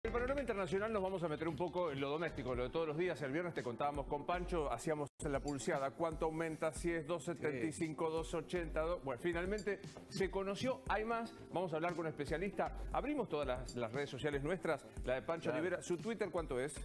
En el panorama internacional nos vamos a meter un poco en lo doméstico, lo de todos los días. El viernes te contábamos con Pancho, hacíamos en la pulseada cuánto aumenta, si es 2.75, 2.80. Bueno, finalmente se conoció, hay más. Vamos a hablar con un especialista. Abrimos todas las redes sociales nuestras, la de Pancho Olivera. ¿Su Twitter cuánto es?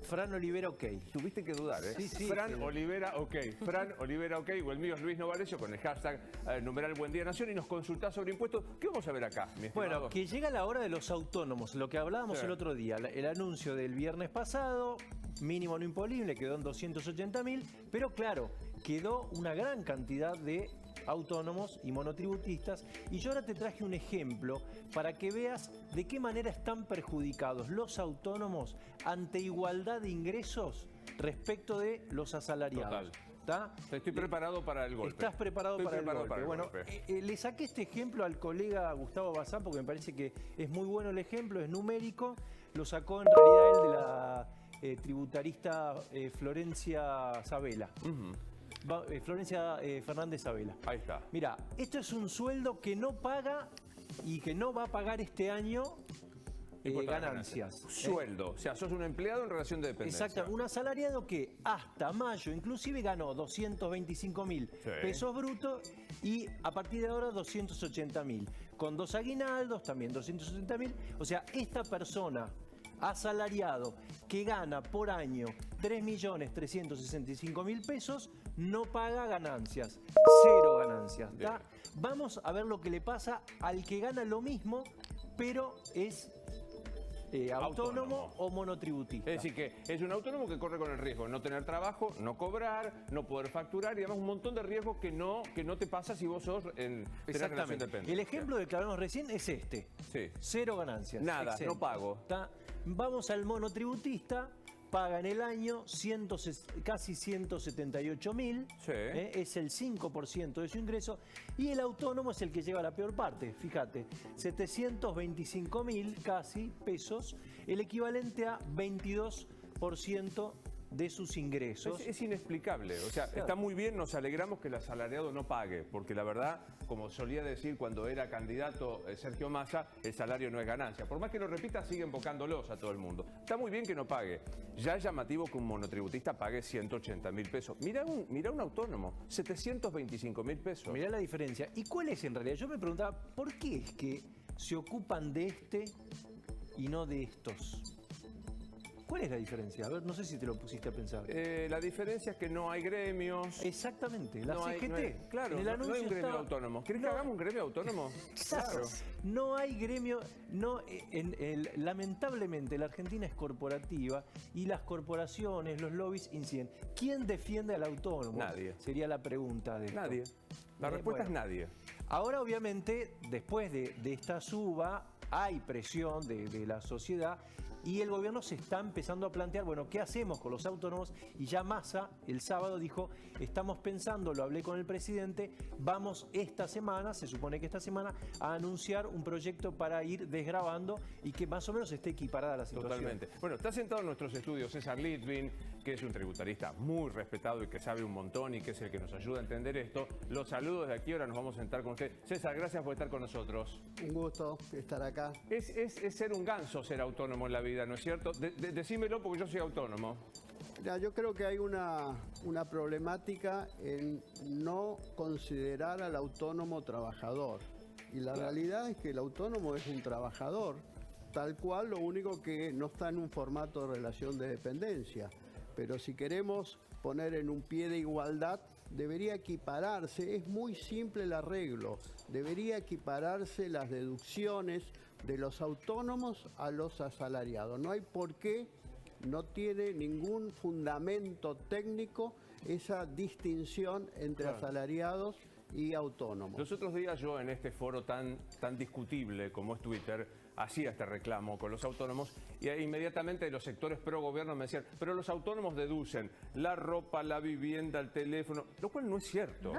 Fran Olivera, ok. Tuviste que dudar, ¿eh? Sí. Fran Olivera, ok. Fran Olivera, ok. O el mío es Luis Novarecio con el hashtag numeral Buen Día Nación y nos consultás sobre impuestos. ¿Qué vamos a ver acá, mi estimado? Bueno, que llega la hora de los autónomos, lo que hablábamos el otro día. El anuncio del viernes pasado, mínimo no imponible, quedó en 280.000, pero claro, quedó una gran cantidad de autónomos y monotributistas, y yo ahora te traje un ejemplo para que veas de qué manera están perjudicados los autónomos ante igualdad de ingresos respecto de los asalariados. Total. Estoy preparado para el golpe. Estás preparado para el golpe. Bueno, le saqué este ejemplo al colega Gustavo Bazán porque me parece que es muy bueno el ejemplo, es numérico. Lo sacó en realidad él de la tributarista Florencia Sabela. Florencia Fernández Sabela. Ahí está. Mira, esto es un sueldo que no paga y que no va a pagar este año ganancias. Sueldo, o sea, sos un empleado en relación de dependencia. Exacto, un asalariado que hasta mayo inclusive ganó 225.000 pesos brutos y a partir de ahora 280.000. Con dos aguinaldos también 280.000. O sea, esta persona asalariado que gana por año 3.365.000 pesos no paga ganancias, cero ganancias. Vamos a ver lo que le pasa al que gana lo mismo, pero es autónomo o monotributista. Es decir, que es un autónomo que corre con el riesgo de no tener trabajo, no cobrar, no poder facturar y además un montón de riesgos que no te pasa si vos sos en relación dependiente. El ejemplo del que hablamos recién es este. Sí. Cero ganancias. Nada, exento. no pago. Vamos al monotributista. Paga en el año casi 178.000, es el 5% de su ingreso, y el autónomo es el que lleva la peor parte, fíjate, 725.000 casi pesos, el equivalente a 22% de sus ingresos. Es inexplicable, o sea, está muy bien, nos alegramos que el asalariado no pague, porque la verdad, como solía decir cuando era candidato Sergio Massa, el salario no es ganancia. Por más que lo repita, siguen invocándolos a todo el mundo. Está muy bien que no pague. Ya es llamativo que un monotributista pague 180.000 pesos. Mirá un autónomo, 725.000 pesos. Mirá la diferencia. ¿Y cuál es en realidad? Yo me preguntaba, ¿por qué es que se ocupan de este y no de estos? ¿Cuál es la diferencia? A ver, no sé si te lo pusiste a pensar. La diferencia es que no hay gremios. Exactamente, la no CGT. Claro, no hay un gremio autónomo. ¿Querés que hagamos un gremio autónomo? Claro. No hay gremio. Lamentablemente la Argentina es corporativa y las corporaciones, los lobbies inciden. ¿Quién defiende al autónomo? Nadie. Sería la pregunta de esto. Nadie. La respuesta es nadie. Ahora, obviamente, después de esta suba, hay presión de la sociedad y el gobierno se está empezando a plantear, bueno, ¿qué hacemos con los autónomos? Y ya Massa el sábado dijo, estamos pensando, lo hablé con el presidente, vamos esta semana, se supone que esta semana, a anunciar un proyecto para ir desgravando y que más o menos esté equiparada la situación. Totalmente. Bueno, está sentado en nuestros estudios César Litvin, que es un tributarista muy respetado y que sabe un montón y que es el que nos ayuda a entender esto. Los saludos de aquí, ahora nos vamos a sentar con usted. César, gracias por estar con nosotros. Un gusto estar acá. Es ser un ganso ser autónomo en la vida, ¿no es cierto? Decímelo porque yo soy autónomo. Ya, yo creo que hay una problemática en no considerar al autónomo trabajador. Y la realidad es que el autónomo es un trabajador, tal cual, lo único que no está en un formato de relación de dependencia. Pero si queremos poner en un pie de igualdad, debería equipararse, es muy simple el arreglo, debería equipararse las deducciones de los autónomos a los asalariados. No hay por qué, no tiene ningún fundamento técnico esa distinción entre asalariados y autónomos. Los otros días yo en este foro tan discutible como es Twitter, hacía este reclamo con los autónomos y inmediatamente los sectores pro gobierno me decían, pero los autónomos deducen la ropa, la vivienda, el teléfono, lo cual no es cierto.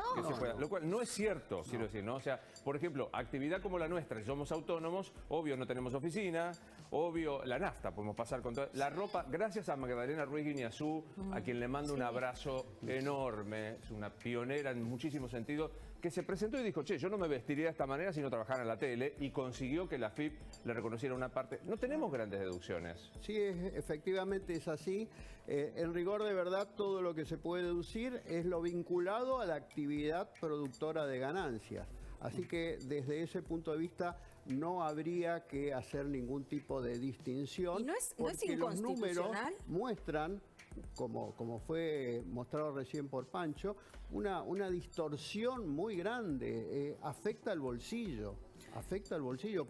Lo cual no es cierto, quiero decir, ¿no? O sea, por ejemplo, actividad como la nuestra, si somos autónomos, obvio no tenemos oficina, obvio la nafta, podemos pasar con toda la ropa, gracias a Magdalena Ruiz Guiñazú, a quien le mando un abrazo enorme, es una pionera en muchísimos sentidos, que se presentó y dijo, che, yo no me vestiría de esta manera si no trabajara en la tele, y consiguió que la AFIP le reconociera una parte. No tenemos grandes deducciones. Sí, efectivamente es así. En rigor de verdad, todo lo que se puede deducir es lo vinculado a la actividad productora de ganancias. Así que desde ese punto de vista no habría que hacer ningún tipo de distinción. ¿Y no es porque los números inconstitucional? muestran, como fue mostrado recién por Pancho, una distorsión muy grande. Afecta al bolsillo,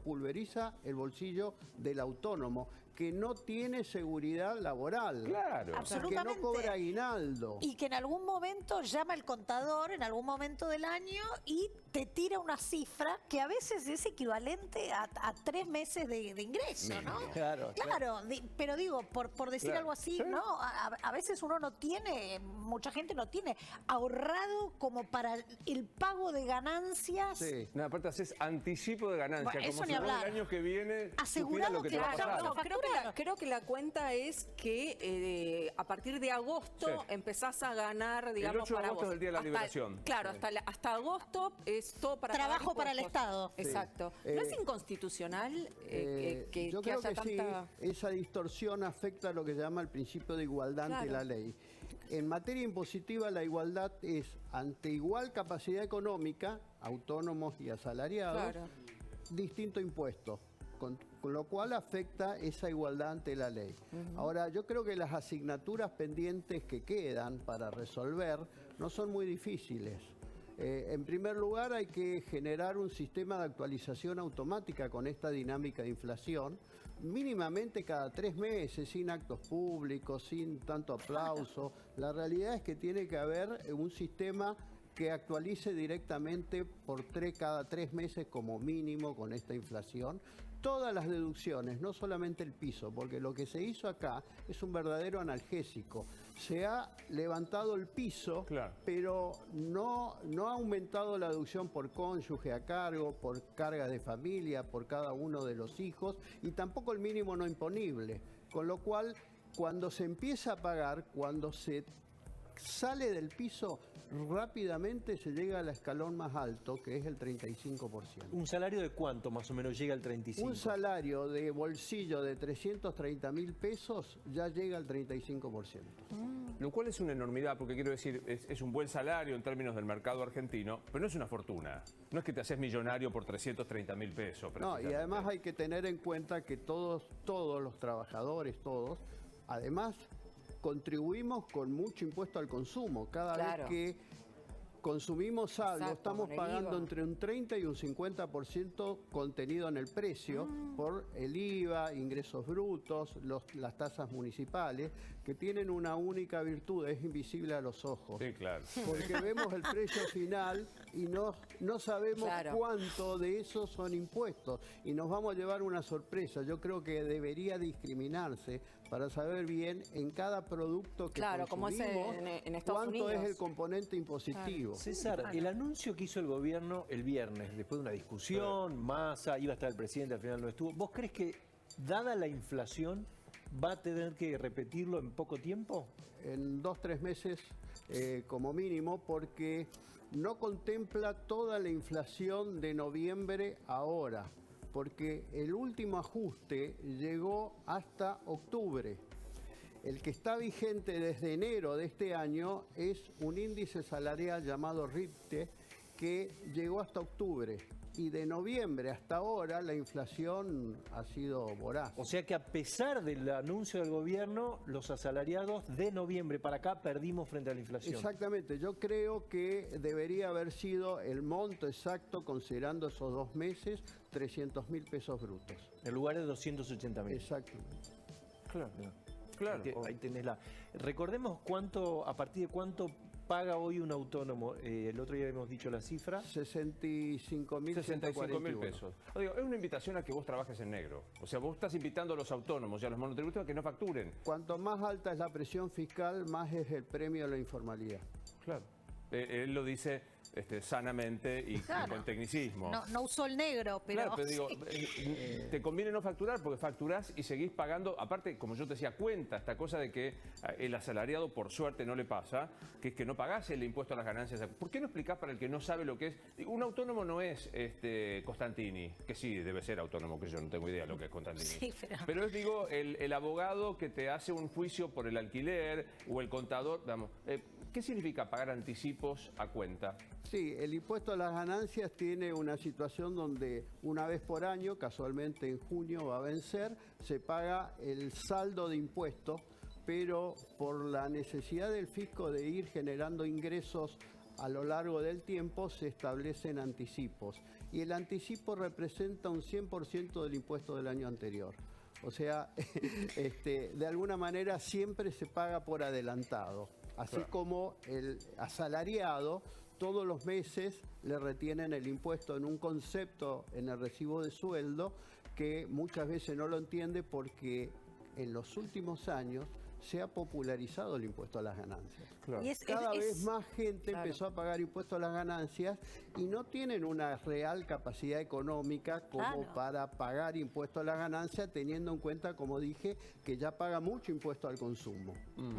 pulveriza el bolsillo del autónomo, que no tiene seguridad laboral. Claro. Absolutamente. Que no cobra aguinaldo. Y que en algún momento llama el contador, en algún momento del año, y te tira una cifra que a veces es equivalente a 3 meses de ingreso, ¿no? Claro. Pero digo, por decir Claro, algo así, sí. ¿no? A veces uno no tiene, mucha gente no tiene ahorrado como para el pago de ganancias. Sí. No, aparte haces anticipo de ganancia, Bueno, eso como ni si vos hablar. el año que viene Asegurado supieras lo que te que va a claro, pasar. no, Creo que la cuenta es que a partir de agosto Sí. empezás a ganar, digamos, 8 de para agosto vos. es el día de la Hasta- liberación. Claro, hasta agosto es todo para Trabajo pagar para el impuestos. Estado. Exacto. ¿No es inconstitucional que Yo creo haya que tanta... sí, esa distorsión afecta a lo que se llama el principio de igualdad ante Claro. la ley. En materia impositiva, la igualdad es ante igual capacidad económica, autónomos y asalariados, Claro. distinto impuesto, con lo cual afecta esa igualdad ante la ley. Ahora, yo creo que las asignaturas pendientes que quedan para resolver no son muy difíciles. En primer lugar, hay que generar un sistema de actualización automática con esta dinámica de inflación, mínimamente cada 3 meses, sin actos públicos, sin tanto aplauso. La realidad es que tiene que haber un sistema que actualice directamente cada 3 meses como mínimo con esta inflación. Todas las deducciones, no solamente el piso, porque lo que se hizo acá es un verdadero analgésico. Se ha levantado el piso, Claro. pero no ha aumentado la deducción por cónyuge a cargo, por cargas de familia, por cada uno de los hijos, y tampoco el mínimo no imponible. Con lo cual, cuando se empieza a pagar, cuando se sale del piso, rápidamente se llega al escalón más alto, que es el 35%. ¿Un salario de cuánto más o menos llega al 35%? Un salario de bolsillo de 330.000 pesos ya llega al 35%. Lo cual es una enormidad, porque quiero decir, es un buen salario en términos del mercado argentino, pero no es una fortuna. No es que te haces millonario por 330.000 pesos. No, y precisamente. además hay que tener en cuenta que todos los trabajadores, además contribuimos con mucho impuesto al consumo. Cada Claro. vez que consumimos algo, Exacto, estamos con el pagando IVA. entre un 30 y un 50% contenido en el precio por el IVA, ingresos brutos, las tasas municipales, que tienen una única virtud, es invisible a los ojos. Sí, claro. Porque vemos el precio final y no sabemos Claro. cuánto de esos son impuestos. Y nos vamos a llevar una sorpresa. Yo creo que debería discriminarse para saber bien en cada producto que Claro, como es consumimos en Estados cuánto Unidos. es el componente impositivo. César, el anuncio que hizo el gobierno el viernes, después de una discusión, Massa, iba a estar el presidente, al final no estuvo. ¿Vos crees que, dada la inflación, va a tener que repetirlo en poco tiempo? En 2-3 meses como mínimo, porque no contempla toda la inflación de noviembre ahora, porque el último ajuste llegó hasta octubre. El que está vigente desde enero de este año es un índice salarial llamado RIPTE que llegó hasta octubre. Y de noviembre hasta ahora la inflación ha sido voraz. O sea que a pesar del anuncio del gobierno, los asalariados de noviembre para acá perdimos frente a la inflación. Exactamente, yo creo que debería haber sido el monto exacto, considerando esos 2 meses, 300.000 pesos brutos. En lugar de 280.000. Exactamente. Claro. Claro. Ahí tenés la... Recordemos a partir de cuánto paga hoy un autónomo. El otro día hemos dicho la cifra. 65.000 pesos. Digo, es una invitación a que vos trabajes en negro. O sea, vos estás invitando a los autónomos y a los monotributistas a que no facturen. Cuanto más alta es la presión fiscal, más es el premio a la informalidad. Claro. Él lo dice sanamente y con tecnicismo. No usó el negro, pero... Claro, pero digo, sí. te conviene no facturar porque facturás y seguís pagando. Aparte, como yo te decía, cuenta esta cosa de que el asalariado, por suerte, no le pasa, que es que no pagás el impuesto a las ganancias. ¿Por qué no explicás para el que no sabe lo que es? Un autónomo no es Costantini, que sí, debe ser autónomo, que yo no tengo idea de lo que es Costantini. Sí, pero es, digo, el abogado que te hace un juicio por el alquiler o el contador, vamos. ¿Qué significa pagar anticipos a cuenta? Sí, el impuesto a las ganancias tiene una situación donde una vez por año, casualmente en junio va a vencer, se paga el saldo de impuestos, pero por la necesidad del fisco de ir generando ingresos a lo largo del tiempo se establecen anticipos. Y el anticipo representa un 100% del impuesto del año anterior. O sea, de alguna manera siempre se paga por adelantado. Así como el asalariado, todos los meses le retienen el impuesto en un concepto en el recibo de sueldo que muchas veces no lo entiende porque en los últimos años se ha popularizado el impuesto a las ganancias. Claro. Cada vez más gente empezó a pagar impuestos a las ganancias y no tienen una real capacidad económica como para pagar impuestos a las ganancias, teniendo en cuenta, como dije, que ya paga mucho impuesto al consumo.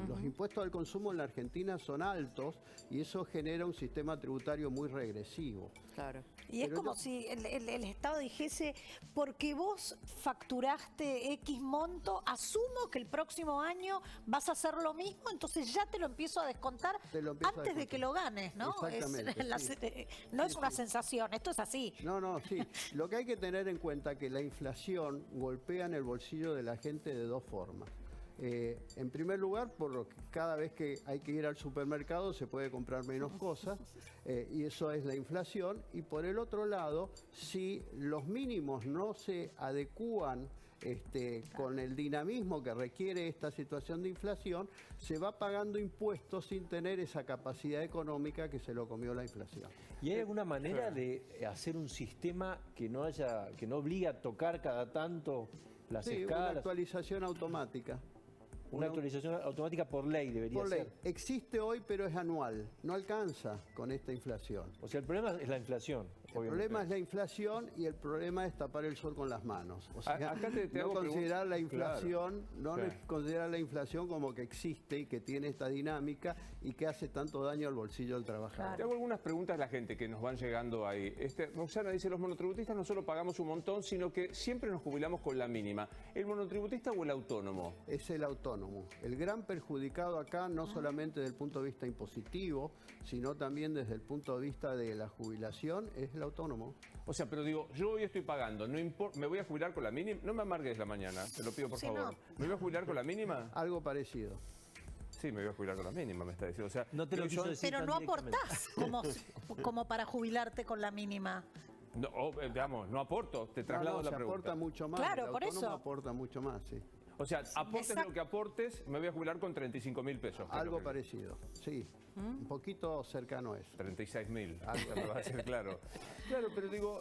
Los impuestos al consumo en la Argentina son altos y eso genera un sistema tributario muy regresivo. Claro. Y es como si el Estado dijese, porque vos facturaste X monto, asumo que el próximo año vas a hacer lo mismo, entonces ya te lo empiezo a descontar antes de que lo ganes, ¿no? Exactamente. No es una sensación, esto es así. No, sí. Lo que hay que tener en cuenta es que la inflación golpea en el bolsillo de la gente de dos formas. En primer lugar, por lo que cada vez que hay que ir al supermercado se puede comprar menos cosas, y eso es la inflación. Y por el otro lado, si los mínimos no se adecúan con el dinamismo que requiere esta situación de inflación, se va pagando impuestos sin tener esa capacidad económica que se lo comió la inflación. ¿Y hay alguna manera de hacer un sistema que no obligue a tocar cada tanto las escalas? Una actualización automática. Una actualización automática por ley debería por ley. ser. Existe hoy, pero es anual. No alcanza con esta inflación. O sea, el problema es la inflación. El problema es la inflación y el problema es tapar el sol con las manos. O sea, acá te no hago considerar la inflación, Claro. considerar la inflación como que existe y que tiene esta dinámica y que hace tanto daño al bolsillo del trabajador. Te hago algunas preguntas a la gente que nos van llegando ahí. Roxana dice, los monotributistas no solo pagamos un montón, sino que siempre nos jubilamos con la mínima. ¿El monotributista o el autónomo? Es el autónomo. El gran perjudicado acá, no solamente desde el punto de vista impositivo, sino también desde el punto de vista de la jubilación, es el autónomo. O sea, pero digo, yo hoy estoy pagando, no importa, ¿me voy a jubilar con la mínima? No me amargues la mañana, te lo pido por favor. no. ¿Me voy a jubilar con la mínima? Algo parecido. Sí, me voy a jubilar con la mínima, me está diciendo. O sea, No te lo quiso decir Pero tan no directamente. aportás como para jubilarte con la mínima. no, digamos, no aporto, te traslado No, la se pregunta. aporta mucho más. Claro, el por autónomo eso. aporta mucho más, sí. O sea, aportes exacto. lo que aportes, me voy a jubilar con 35.000 pesos. que es Algo lo que- parecido, sí. Un poquito cercano a eso. 36.000, algo me va a ser claro. Claro, pero digo,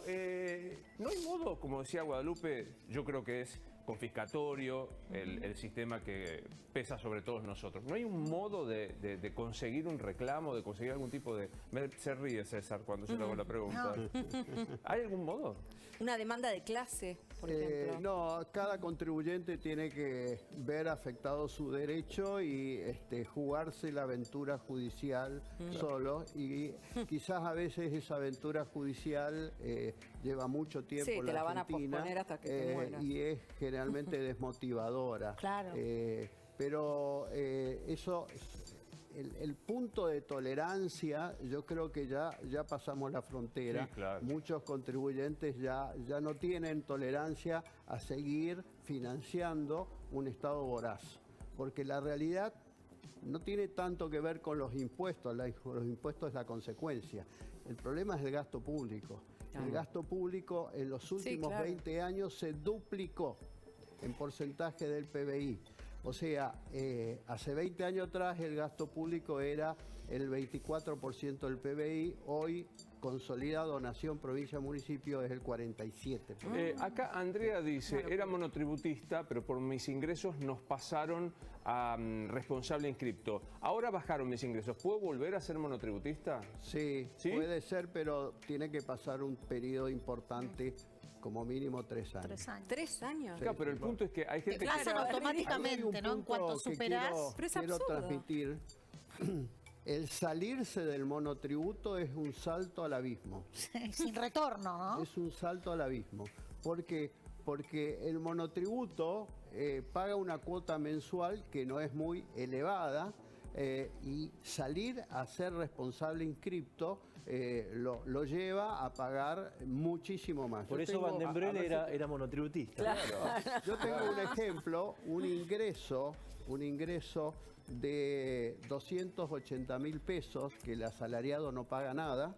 no hay modo, como decía Guadalupe, yo creo que es confiscatorio el sistema que pesa sobre todos nosotros. ¿No hay un modo de conseguir un reclamo, de conseguir algún tipo de... Se ríe César cuando yo le hago la pregunta. ¿Hay algún modo? Una demanda de clase, por ejemplo. No, cada contribuyente tiene que ver afectado su derecho y jugarse la aventura judicial solo. Y quizás a veces esa aventura judicial lleva mucho tiempo Sí, en te la van a Argentina, posponer hasta que te mueras. y es generalmente desmotivadora. Claro. Pero eso... El punto de tolerancia, yo creo que ya pasamos la frontera. Sí, claro. Muchos contribuyentes ya no tienen tolerancia a seguir financiando un Estado voraz. Porque la realidad no tiene tanto que ver con los impuestos. Los impuestos es la consecuencia. El problema es el gasto público. El gasto público en los últimos claro. 20 años se duplicó en porcentaje del PBI. O sea, hace 20 años atrás el gasto público era el 24% del PBI, hoy consolidado nación, provincia, municipio es el 47. Acá Andrea dice, era monotributista, pero por mis ingresos nos pasaron a responsable inscripto. Ahora bajaron mis ingresos. ¿Puedo volver a ser monotributista? Sí, ¿Sí? puede ser, pero tiene que pasar un periodo importante, como mínimo 3 años. 3 años. 3 años. Claro, pero el punto es que hay gente Pasan Claro, automáticamente, ¿no? En cuanto que superás. Pero es quiero absurdo. transmitir. El salirse del monotributo es un salto al abismo. Sin retorno, ¿no? Es un salto al abismo. ¿Por qué? Porque el monotributo paga una cuota mensual que no es muy elevada y salir a ser responsable inscripto lo lleva a pagar muchísimo más. Por Yo eso tengo- Van den a Bruyne ver si- era monotributista. Yo tengo un ejemplo, un ingreso de 280.000 pesos, que el asalariado no paga nada,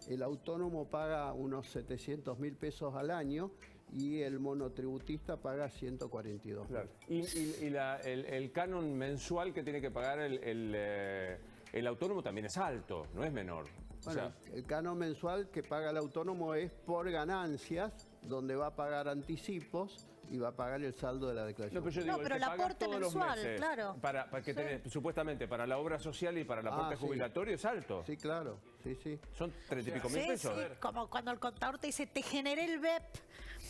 el autónomo paga unos 700.000 pesos al año y el monotributista paga 142. Claro. Y el canon mensual que tiene que pagar el autónomo también es alto, no es menor. O Bueno, sea, el canon mensual que paga el autónomo es por ganancias, donde va a pagar anticipos y va a pagar el saldo de la declaración. no, pero yo No, digo, pero que el pagas aporte todos los mensual, meses claro. para que tenés, supuestamente para la obra social y para el aporte sí. jubilatorio es alto. Sí, claro, sí. Son 30 y pico mil Sí, pesos. sí, como cuando el contador te dice, te generé el BEP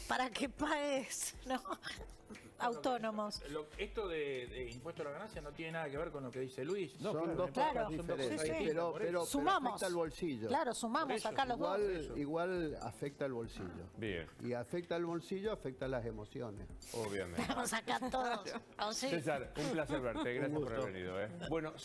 para que pagues, ¿no? Autónomos. Esto de impuesto a la ganancia no tiene nada que ver con lo que dice Luis. Son dos Claro. cosas Son dos diferentes, cosas Sí, sí. distintas, por eso. pero Sumamos. afecta al bolsillo. Claro, sumamos acá los dos. Igual afecta al bolsillo. Bien, Y afecta al bolsillo, afecta las emociones. obviamente. Vamos acá todos. O sí. César, un placer verte. Gracias por haber venido. Bueno,